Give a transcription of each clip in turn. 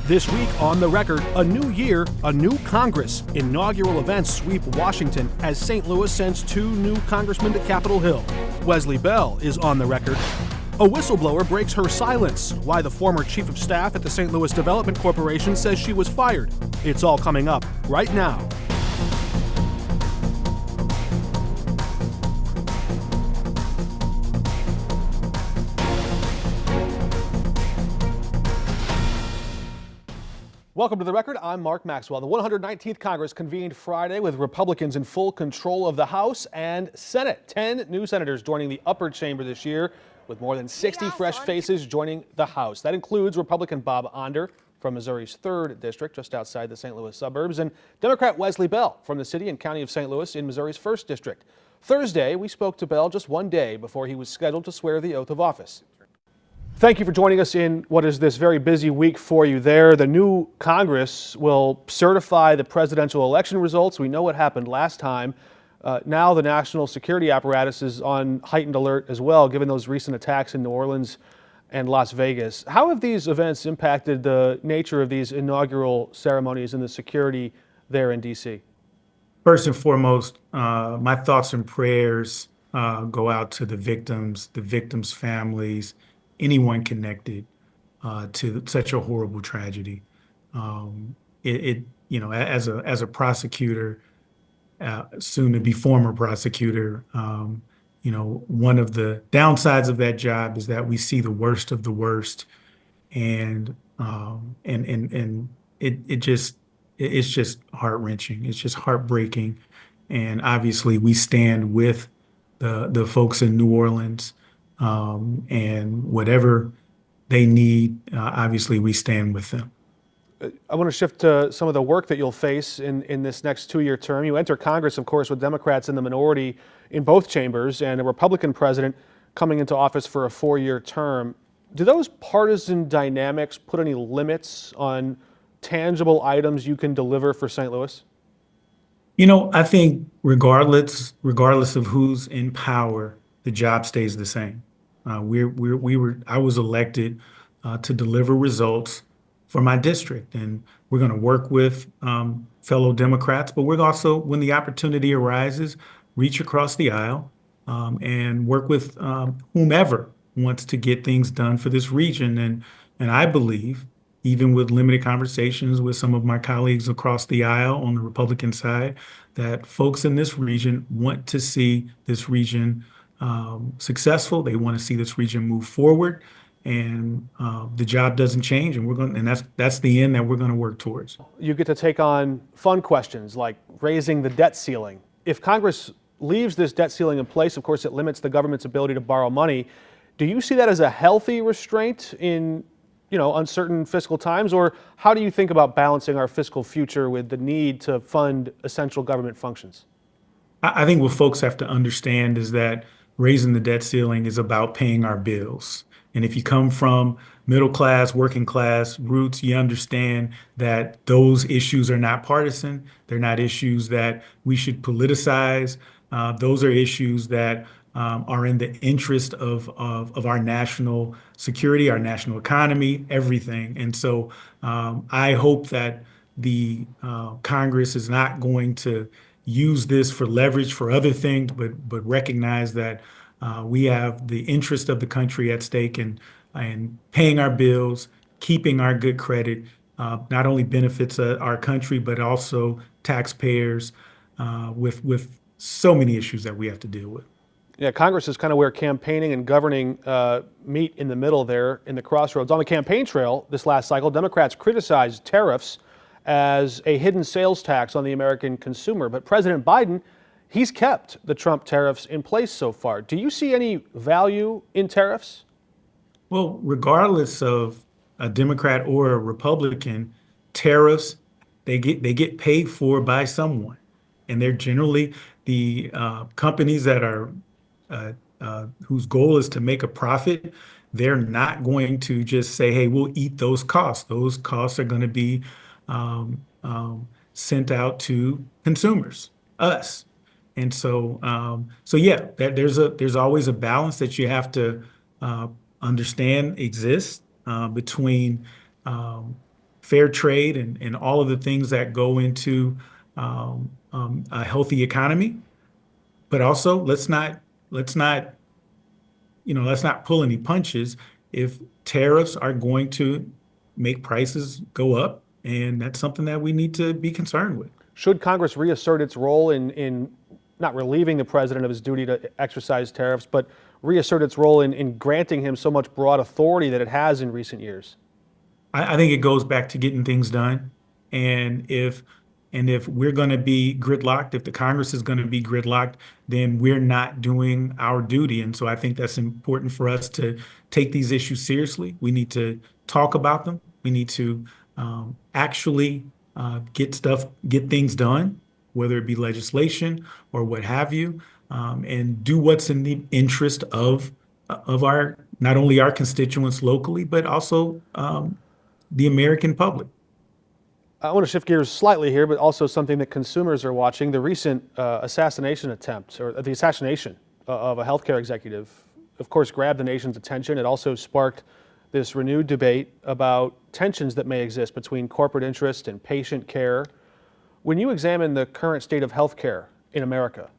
This week on The Record, a new year, a new Congress. Inaugural events sweep Washington as St. Louis sends two new congressmen to Capitol Hill. Wesley Bell is on the record. A whistleblower breaks her silence. Why the former chief of staff at the St. Louis Development Corporation says she was fired. It's all coming up right now. Welcome to The Record. I'm Mark Maxwell. The 119th Congress convened Friday with Republicans in full control of the House and Senate. 10 new senators joining the upper chamber this year, with more than 60 fresh faces joining the House. That includes Republican Bob Onder from Missouri's 3rd District, just outside the St. Louis suburbs, and Democrat Wesley Bell from the city and county of St. Louis in Missouri's 1st District. Thursday, we spoke to Bell just one day before he was scheduled to swear the oath of office. Thank you for joining us in what is this very busy week for you there. The new Congress will certify the presidential election results. We know what happened last time. Now the national security apparatus is on heightened alert as well, given those recent attacks in New Orleans and Las Vegas. How have these events impacted the nature of these inaugural ceremonies and the security there in D.C.? First and foremost, my thoughts and prayers go out to the victims' families, anyone connected to such a horrible tragedy. As a prosecutor, soon to be former prosecutor, one of the downsides of that job is that we see the worst of the worst, and it's just heart-wrenching. It's just heartbreaking, and obviously we stand with the folks in New Orleans. And whatever they need, obviously we stand with them. I want to shift to some of the work that you'll face in this next 2-year term. You enter Congress, of course, with Democrats in the minority in both chambers and a Republican president coming into office for a 4-year term. Do those partisan dynamics put any limits on tangible items you can deliver for St. Louis? I think regardless of who's in power, the job stays the same. I was elected to deliver results for my district, and we're going to work with fellow Democrats, but we're also, when the opportunity arises, reach across the aisle and work with whomever wants to get things done for this region. And I believe, even with limited conversations with some of my colleagues across the aisle on the Republican side, that folks in this region want to see this region successful. They want to see this region move forward, and the job doesn't change, and that's the end that we're going to work towards. You get to take on fun questions like raising the debt ceiling. If Congress leaves this debt ceiling in place, of course, it limits the government's ability to borrow money. Do you see that as a healthy restraint in uncertain fiscal times, or how do you think about balancing our fiscal future with the need to fund essential government functions? I think what folks have to understand is that raising the debt ceiling is about paying our bills. And if you come from middle class, working class roots, you understand that those issues are not partisan. They're not issues that we should politicize. Those are issues that are in the interest of our national security, our national economy, everything. And so I hope that the Congress is not going to use this for leverage for other things, but recognize that we have the interest of the country at stake, and paying our bills, keeping our good credit, not only benefits our country, but also taxpayers with so many issues that we have to deal with. Yeah, Congress is kind of where campaigning and governing meet in the middle there, in the crossroads. On the campaign trail this last cycle, Democrats criticized tariffs as a hidden sales tax on the American consumer. But President Biden, he's kept the Trump tariffs in place so far. Do you see any value in tariffs? Well, regardless of a Democrat or a Republican, tariffs, they get paid for by someone. And they're generally the companies that are whose goal is to make a profit. They're not going to just say, hey, we'll eat those costs. Those costs are going to be sent out to consumers, us. And so yeah, there's always a balance that you have to understand exists between fair trade and all of the things that go into a healthy economy. But also, let's not let's not pull any punches if tariffs are going to make prices go up, and that's something that we need to be concerned with. Should Congress reassert its role in not relieving the president of his duty to exercise tariffs, but reassert its role in granting him so much broad authority that it has in recent years? I think it goes back to getting things done. And if we're going to be gridlocked, if the Congress is going to be gridlocked, then we're not doing our duty. And so I think that's important for us to take these issues seriously. We need to talk about them. We need to actually get things done, whether it be legislation or what have you, and do what's in the interest of our not only our constituents locally, but also the American public. I want to shift gears slightly here, but also something that consumers are watching. The recent assassination attempt, or the assassination of a healthcare executive, of course, grabbed the nation's attention. It also sparked this renewed debate about tensions that may exist between corporate interest and patient care. When you examine the current state of healthcare in America,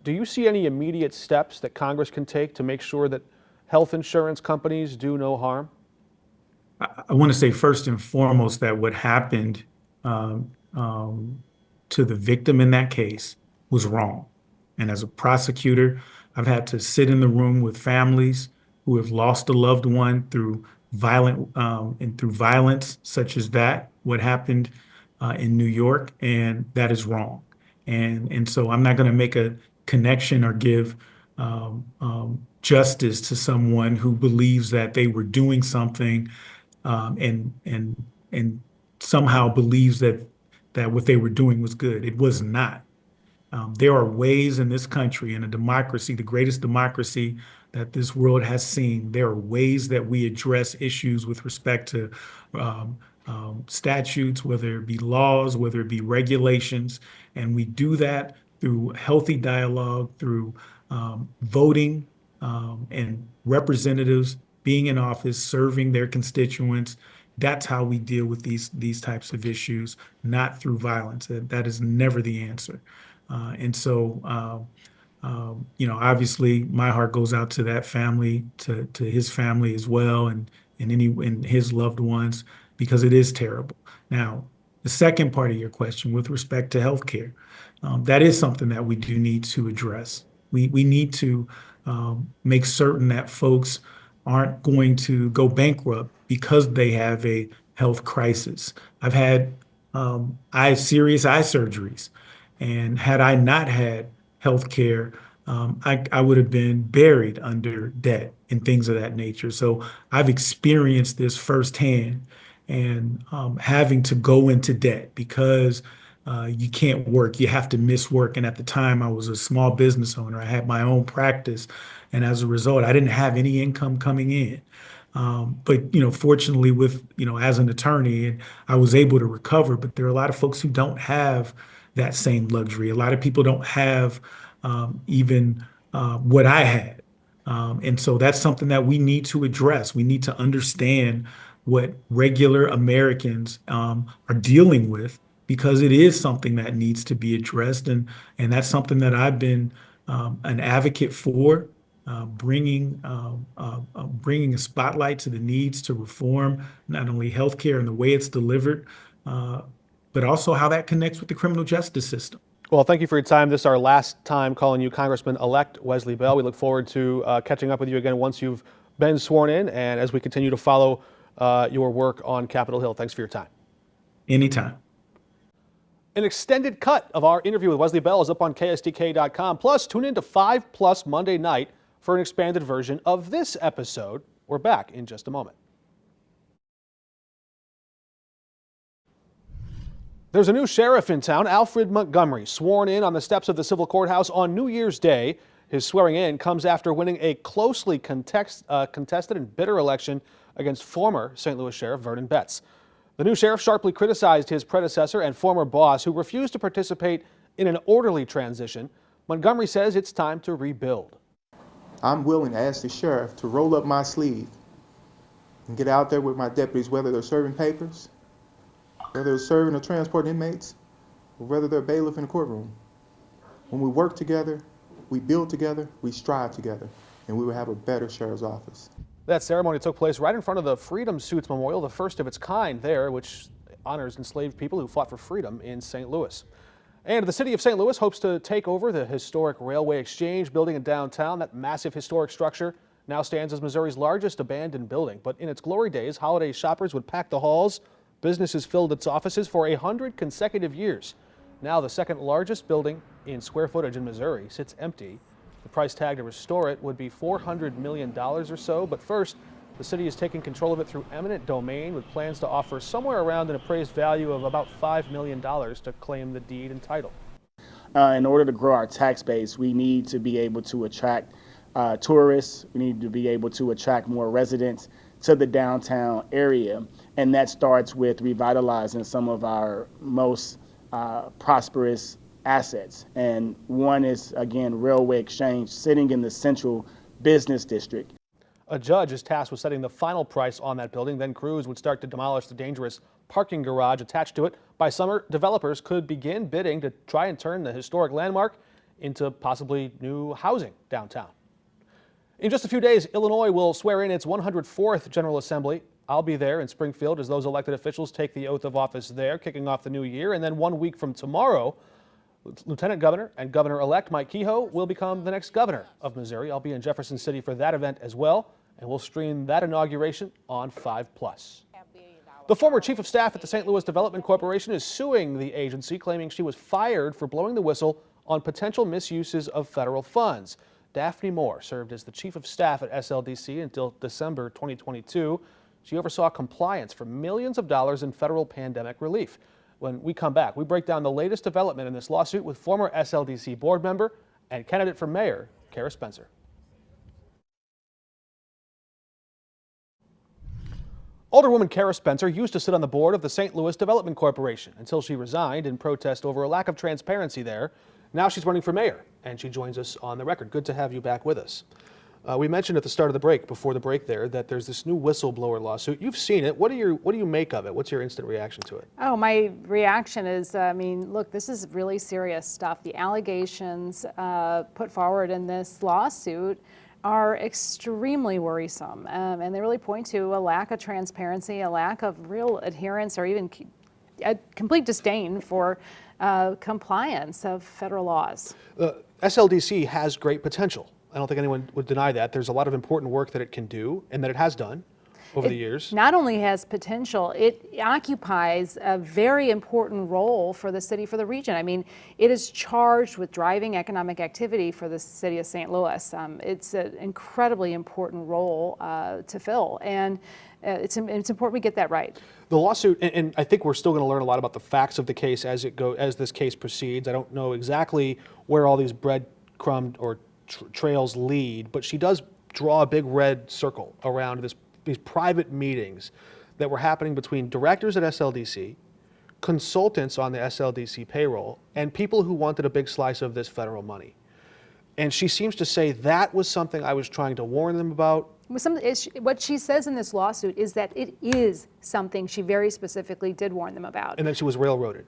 do you see any immediate steps that Congress can take to make sure that health insurance companies do no harm? I want to say first and foremost that what happened to the victim in that case was wrong. And as a prosecutor, I've had to sit in the room with families who have lost a loved one through violence such as that, what happened in New York, and that is wrong. And so I'm not going to make a connection or give justice to someone who believes that they were doing something and somehow believes that what they were doing was good. It was not. There are ways in this country, in a democracy, the greatest democracy that this world has seen, there are ways that we address issues with respect to statutes, whether it be laws, whether it be regulations, and we do that through healthy dialogue, through voting and representatives being in office, serving their constituents. That's how we deal with these types of issues, not through violence. That is never the answer. And so, obviously, my heart goes out to that family, to his family as well, and his loved ones, because it is terrible. Now, the second part of your question with respect to healthcare, that is something that we do need to address. We need to make certain that folks aren't going to go bankrupt because they have a health crisis. I've had serious eye surgeries, and had I not had health care, I would have been buried under debt and things of that nature. So I've experienced this firsthand, and having to go into debt because you can't work, you have to miss work. And at the time, I was a small business owner. I had my own practice, and as a result, I didn't have any income coming in. But fortunately, with as an attorney, I was able to recover. But there are a lot of folks who don't have that same luxury. A lot of people don't have even what I had, and so that's something that we need to address. We need to understand what regular Americans are dealing with, because it is something that needs to be addressed, and that's something that I've been an advocate for. Bringing a spotlight to the needs to reform not only healthcare and the way it's delivered, but also how that connects with the criminal justice system. Well, thank you for your time. This is our last time calling you Congressman-elect Wesley Bell. We look forward to catching up with you again once you've been sworn in, and as we continue to follow your work on Capitol Hill. Thanks for your time. Anytime. An extended cut of our interview with Wesley Bell is up on KSDK.com. Plus, tune in to 5 Plus Monday night for an expanded version of this episode. We're back in just a moment. There's a new sheriff in town, Alfred Montgomery, sworn in on the steps of the civil courthouse on New Year's Day. His swearing in comes after winning a closely contested and bitter election against former St. Louis Sheriff Vernon Betts. The new sheriff sharply criticized his predecessor and former boss, who refused to participate in an orderly transition. Montgomery says it's time to rebuild. I'm willing to ask the sheriff to roll up my sleeve and get out there with my deputies, whether they're serving papers whether it's serving or transporting inmates, or whether they're bailiff in the courtroom. When we work together, we build together, we strive together, and we will have a better sheriff's office. That ceremony took place right in front of the Freedom Suits Memorial, the first of its kind there, which honors enslaved people who fought for freedom in St. Louis. And the city of St. Louis hopes to take over the historic Railway Exchange building in downtown. That massive historic structure now stands as Missouri's largest abandoned building. But in its glory days, holiday shoppers would pack the halls. Businesses filled its offices for 100 consecutive years. Now the second largest building in square footage in Missouri sits empty. The price tag to restore it would be $400 million or so. But first, the city is taking control of it through eminent domain with plans to offer somewhere around an appraised value of about $5 million to claim the deed and title. In order to grow our tax base, we need to be able to attract tourists. We need to be able to attract more residents to the downtown area. And that starts with revitalizing some of our most prosperous assets. And one is, again, Railway Exchange, sitting in the central business district. A judge is tasked with setting the final price on that building. Then crews would start to demolish the dangerous parking garage attached to it. By summer, developers could begin bidding to try and turn the historic landmark into possibly new housing downtown. In just a few days, Illinois will swear in its 104th General Assembly. I'll be there in Springfield as those elected officials take the oath of office there, kicking off the new year. And then 1 week from tomorrow, Lieutenant Governor and Governor-elect Mike Kehoe will become the next governor of Missouri. I'll be in Jefferson City for that event as well, and we'll stream that inauguration on 5+. The former chief of staff at the St. Louis Development Corporation is suing the agency, claiming she was fired for blowing the whistle on potential misuses of federal funds. Daphne Moore served as the chief of staff at SLDC until December 2022. She oversaw compliance for millions of dollars in federal pandemic relief. When we come back, we break down the latest development in this lawsuit with former SLDC board member and candidate for mayor, Kara Spencer. Alderwoman Kara Spencer used to sit on the board of the St. Louis Development Corporation until she resigned in protest over a lack of transparency there. Now she's running for mayor, and she joins us on the record. Good to have you back with us. We mentioned at the start of the break, before the break there, that there's this new whistleblower lawsuit. You've seen it. What do you make of it? What's your instant reaction to it? Oh, my reaction is, look, this is really serious stuff. The allegations put forward in this lawsuit are extremely worrisome, and they really point to a lack of transparency, a lack of real adherence, or even a complete disdain for compliance of federal laws. SLDC has great potential. I don't think anyone would deny that. There's a lot of important work that it can do and that it has done over the years. Not only has potential, it occupies a very important role for the city, for the region. I mean, it is charged with driving economic activity for the city of St. Louis. It's an incredibly important role to fill, and it's important we get that right. The lawsuit, and I think we're still going to learn a lot about the facts of the case as this case proceeds. I don't know exactly where all these breadcrumb or trails lead, but she does draw a big red circle around these private meetings that were happening between directors at SLDC, consultants on the SLDC payroll, and people who wanted a big slice of this federal money. And she seems to say that was something I was trying to warn them about. What she says in this lawsuit is that it is something she very specifically did warn them about. And then she was railroaded.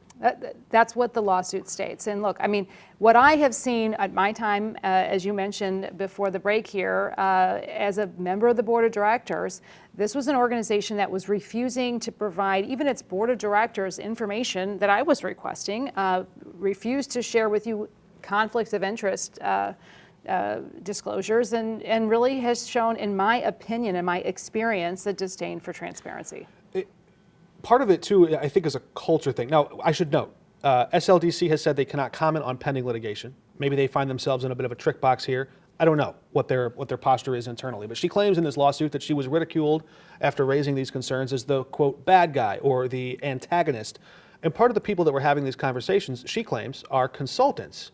That's what the lawsuit states. And look, I mean, what I have seen at my time, as you mentioned before the break here, as a member of the board of directors, this was an organization that was refusing to provide even its board of directors information that I was requesting, refused to share with you conflicts of interest disclosures, and really has shown, in my opinion and my experience, a disdain for transparency. Part of it, too, I think is a culture thing. Now, I should note, SLDC has said they cannot comment on pending litigation. Maybe they find themselves in a bit of a trick box here. I don't know what their posture is internally, but she claims in this lawsuit that she was ridiculed after raising these concerns as the, quote, bad guy or the antagonist. And part of the people that were having these conversations, she claims, are consultants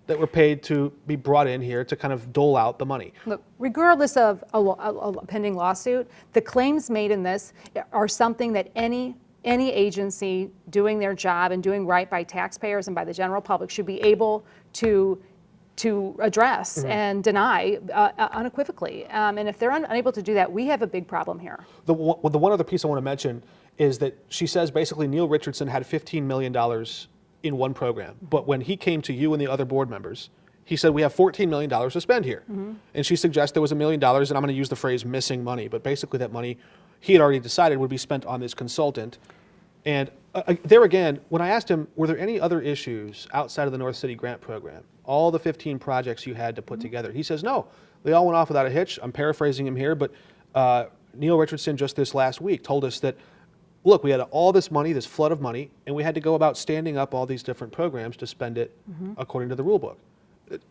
that were paid to be brought in here to kind of dole out the money. Look, regardless of a pending lawsuit, the claims made in this are something that any agency doing their job and doing right by taxpayers and by the general public should be able to address and deny unequivocally. And if they're unable to do that, we have a big problem here. The one other piece I want to mention is that she says basically Neil Richardson had $15 million in one program. But when he came to you and the other board members, he said, we have $14 million to spend here. And she suggests there was $1 million, and I'm going to use the phrase missing money, but basically that money he had already decided would be spent on this consultant. And there again, when I asked him, were there any other issues outside of the North City grant program, all the 15 projects you had to put together? He says, no, they all went off without a hitch. I'm paraphrasing him here, but Neil Richardson just this last week told us that, look, we had all this money, this flood of money, and we had to go about standing up all these different programs to spend it according to the rule book.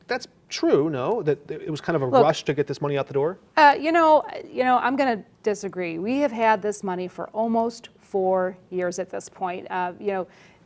That's true, no? That it was kind of a rush to get this money out the door? You know, I'm going to disagree. We have had this money for almost 4 years at this point.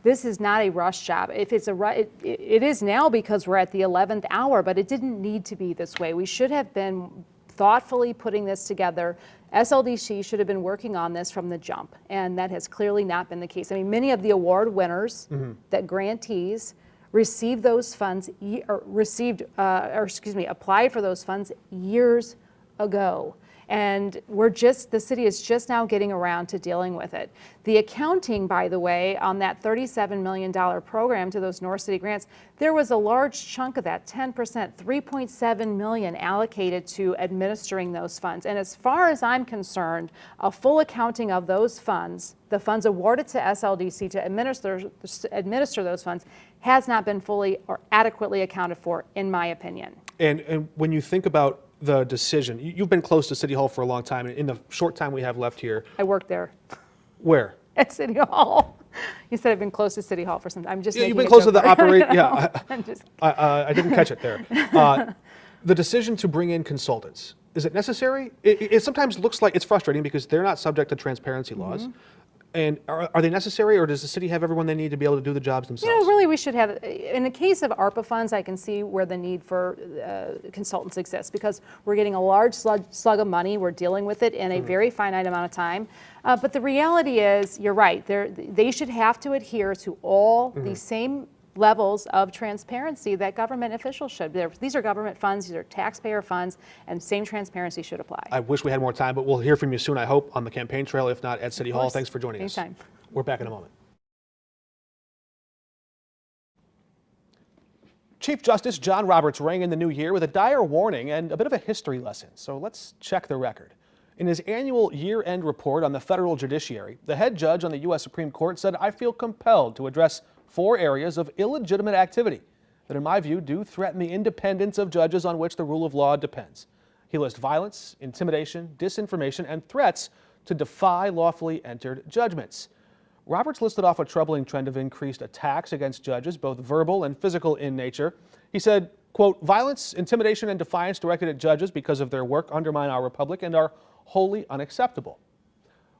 This is not a rush job. If it's it is now because we're at the 11th hour, but it didn't need to be this way. We should have been thoughtfully putting this together. SLDC should have been working on this from the jump, and that has clearly not been the case. I mean, many of the award winners, that grantees, received those funds, applied for those funds years ago. And the city is just now getting around to dealing with it. The accounting, by the way, on that $37 million program to those North City grants, there was a large chunk of that, 10%, $3.7 million allocated to administering those funds. And as far as I'm concerned, a full accounting of those funds, the funds awarded to SLDC to administer those funds, has not been fully or adequately accounted for, in my opinion. And when you think about the decision, you've been close to City Hall for a long time. In the short time we have left here. I work there. Where? At City Hall. You said I've been close to City Hall for some time. I'm just You've making been a close to joke the operation. Yeah, just, I didn't catch it there. The decision to bring in consultants, is it necessary? It sometimes looks like it's frustrating because they're not subject to transparency laws. And are they necessary, or does the city have everyone they need to be able to do the jobs themselves? really we should have, in the case of ARPA funds, I can see where the need for consultants exists because we're getting a large slug of money, we're dealing with it in a very finite amount of time. But the reality is, you're right, they should have to adhere to all the same levels of transparency that government officials should. These are government funds, these are taxpayer funds, and same transparency should apply. I wish we had more time, but we'll hear from you soon, I hope, on the campaign trail, if not at City Hall. Thanks for joining us. Anytime. We're back in a moment. Chief Justice John Roberts rang in the new year with a dire warning and a bit of a history lesson, so let's check the record. In his annual year-end report on the federal judiciary, the head judge on the U.S. Supreme Court said, "I feel compelled to address 4 areas of illegitimate activity that, in my view, do threaten the independence of judges on which the rule of law depends." He lists violence, intimidation, disinformation, and threats to defy lawfully entered judgments. Roberts listed off a troubling trend of increased attacks against judges, both verbal and physical in nature. He said, quote, "Violence, intimidation, and defiance directed at judges because of their work undermine our republic and are wholly unacceptable."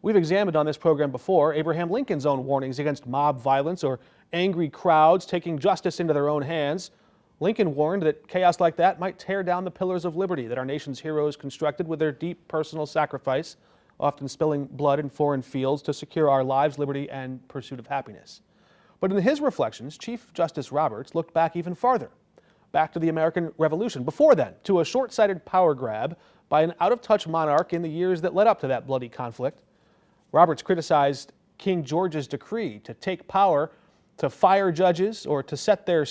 We've examined on this program before Abraham Lincoln's own warnings against mob violence or angry crowds taking justice into their own hands. Lincoln warned that chaos like that might tear down the pillars of liberty that our nation's heroes constructed with their deep personal sacrifice, often spilling blood in foreign fields to secure our lives, liberty, and pursuit of happiness. But in his reflections, Chief Justice Roberts looked back even farther, back to the American Revolution. Before then, to a short-sighted power grab by an out-of-touch monarch in the years that led up to that bloody conflict. Roberts criticized King George's decree to take power to fire judges or to set their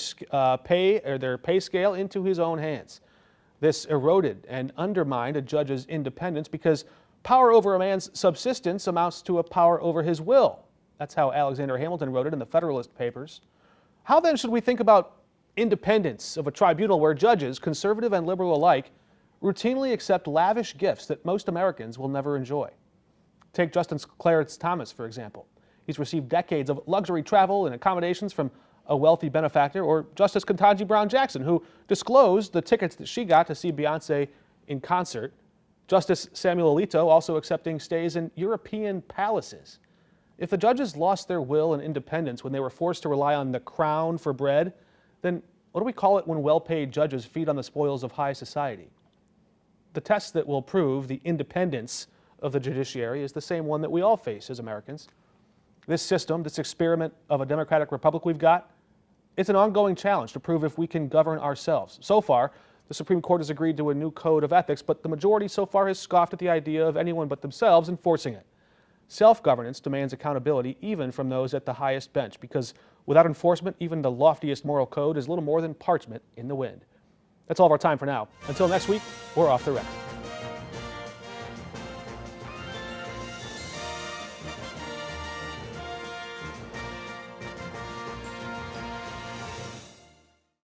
pay scale into his own hands. This eroded and undermined a judge's independence because power over a man's subsistence amounts to a power over his will. That's how Alexander Hamilton wrote it in the Federalist Papers. How then should we think about independence of a tribunal where judges, conservative and liberal alike, routinely accept lavish gifts that most Americans will never enjoy? Take Justice Clarence Thomas, for example. He's received decades of luxury travel and accommodations from a wealthy benefactor, or Justice Ketanji Brown Jackson, who disclosed the tickets that she got to see Beyonce in concert. Justice Samuel Alito also accepting stays in European palaces. If the judges lost their will and independence when they were forced to rely on the crown for bread, then what do we call it when well-paid judges feed on the spoils of high society? The test that will prove the independence of the judiciary is the same one that we all face as Americans. This system, this experiment of a democratic republic we've got, it's an ongoing challenge to prove if we can govern ourselves. So far, the Supreme Court has agreed to a new code of ethics, but the majority so far has scoffed at the idea of anyone but themselves enforcing it. Self-governance demands accountability even from those at the highest bench, because without enforcement, even the loftiest moral code is little more than parchment in the wind. That's all of our time for now. Until next week, we're off the record.